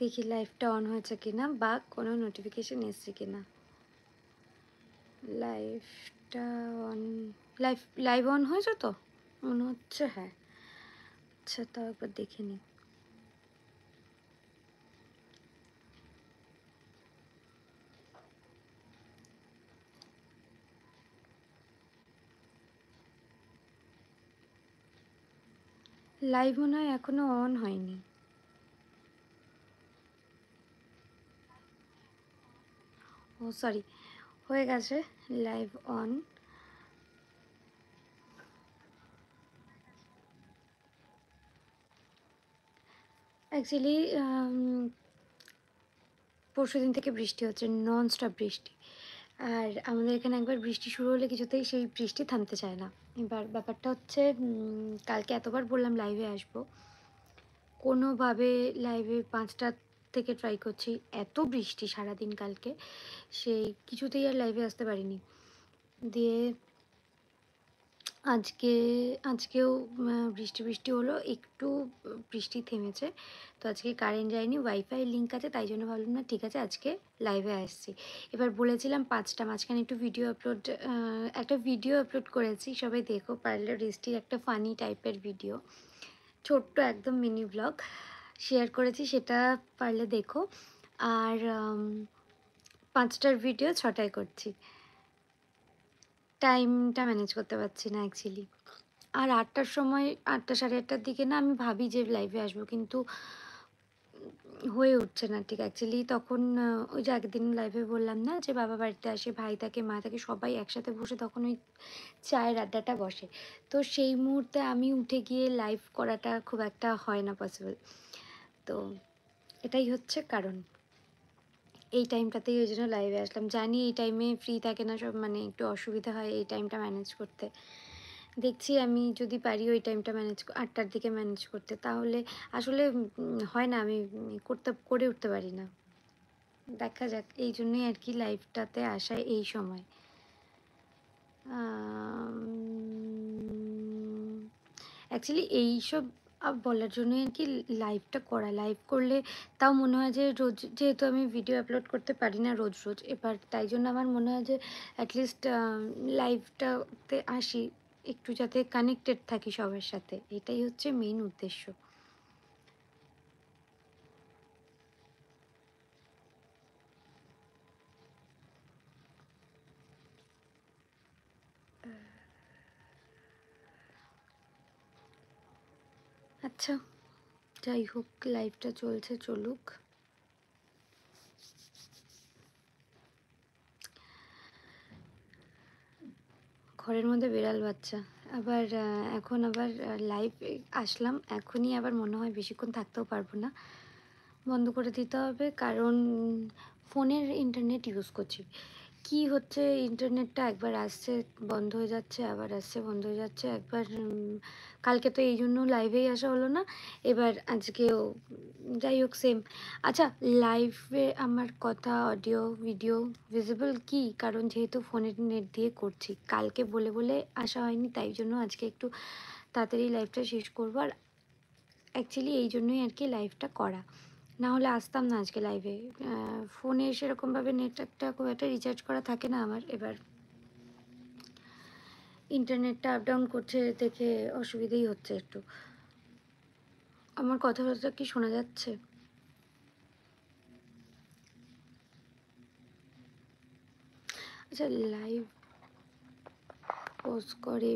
দেখি লাইভটা অন হয়েছে কিনা বা কোনো নোটিফিকেশন এসছে কিনা। লাইভটা অন, লাইভ অন হয়েছে তো মনে হচ্ছে। হ্যাঁ, আচ্ছা তাও একবার দেখে নিই। লাইভ মনে হয় এখনো অন হয়নি। ও সরি, হয়ে গেছে লাইভ অন। অ্যাকচুয়ালি পরশুদিন থেকে বৃষ্টি হচ্ছে, নন স্টপ বৃষ্টি। আর আমাদের এখানে একবার বৃষ্টি শুরু হলে কিছুতেই সেই বৃষ্টি থামতে চায় না। এবার ব্যাপারটা হচ্ছে কালকে এতবার বললাম লাইভে আসবো, কোনোভাবে লাইভে 5টা থেকে ট্রাই করছি, এত বৃষ্টি সারাদিন কালকে, সেই কিছুতেই আর লাইভে আসতে পারিনি। দিয়ে আজকেও বৃষ্টি বৃষ্টি হলো, একটু বৃষ্টি থেমেছে। তো আজকে কারেন্ট যায়নি, ওয়াইফাই লিঙ্ক আছে, তাই জন্য ভাবলাম না ঠিক আছে আজকে লাইভে আসছি। এবার বলেছিলাম 5টা, মাঝখানে একটু একটা ভিডিও আপলোড করেছি, সবাই দেখো পারলে। বৃষ্টির একটা ফানি টাইপের ভিডিও, ছোট্ট একদম মিনি ব্লগ শেয়ার করেছি, সেটা পারলে দেখো। আর 5টার ভিডিও 6টায় করছি, টাইমটা ম্যানেজ করতে পারছি না অ্যাকচুয়ালি। আর 8টার সময়, 8টা সাড়ে 8টার দিকে না আমি ভাবি যে লাইভে আসবো, কিন্তু হয়ে উঠছে না ঠিক অ্যাকচুয়ালি। তখন ওই যে আগের লাইভে বললাম না যে বাবা বাড়িতে আসে, ভাই থাকে, মা থাকে, সবাই একসাথে বসে তখন ওই চায়ের আড্ডাটা বসে। তো সেই মুহূর্তে আমি উঠে গিয়ে লাইভ করাটা খুব একটা হয় না পসিবল। তো এটাই হচ্ছে কারণ। এই টাইমটাতেই ওই জন্য লাইভে আসলাম, জানি এই টাইমে ফ্রি থাকে না সব, মানে একটু অসুবিধা হয় এই টাইমটা ম্যানেজ করতে। দেখছি আমি যদি পারি ওই টাইমটা ম্যানেজ, 8টার দিকে ম্যানেজ করতে, তাহলে আসলে হয় না, আমি করে উঠতে পারি না। দেখা যাক, এই জন্যই আর কি লাইভটাতে আসা এই সময়। অ্যাকচুয়ালি এইসব বলার জন্যই আর কি লাইভটা করা। লাইভ করলে তাও মনে হয় যে রোজ, যেহেতু আমি ভিডিও আপলোড করতে পারি না রোজ রোজ, এবার তাই জন্য আমার মনে হয় যে অ্যাটলিস্ট লাইভটাতে আসি, একটু যাতে কানেক্টেড থাকি সবার সাথে, এটাই হচ্ছে মেইন উদ্দেশ্য। আচ্ছা, যাই হোক, লাইভটা চলছে, চলুক। ঘরের মধ্যে বিড়াল বাচ্চা, আবার এখন আবার লাইভ আসলাম, এখনই আবার মনে হয় বেশিক্ষণ থাকতেও পারবো না, বন্ধ করে দিতে হবে। কারণ ফোনের ইন্টারনেট ইউজ করছি, কি হচ্ছে ইন্টারনেটটা একবার আসছে বন্ধ হয়ে যাচ্ছে, আবার আসছে বন্ধ হয়ে যাচ্ছে। একবার কালকে তো এই জন্য লাইভেই আসা হলো না, এবার আজকেও যাই হোক সেম। আচ্ছা, লাইভে আমার কথা, অডিও, ভিডিও ভিজিবল কি? কারণ যেহেতু ফোনের নেট দিয়ে করছি, কালকে বলে বলে আসা হয়নি, তাই জন্য আজকে একটু তাড়াতাড়ি লাইভটা শেষ করবো। আর অ্যাকচুয়ালি এই জন্যই আর কি লাইভটা করা, না হলে আসতাম না আজকে লাইভে। ফোনে সেরকমভাবে নেট একটা খুব একটা রিচার্জ করা থাকে না আমার, এবার ইন্টারনেটটা আপ ডাউন করছে দেখে অসুবিধেই হচ্ছে একটু। আমার কথাবার্তা কি শোনা যাচ্ছে? আচ্ছা, লাইভ পোস্ট করে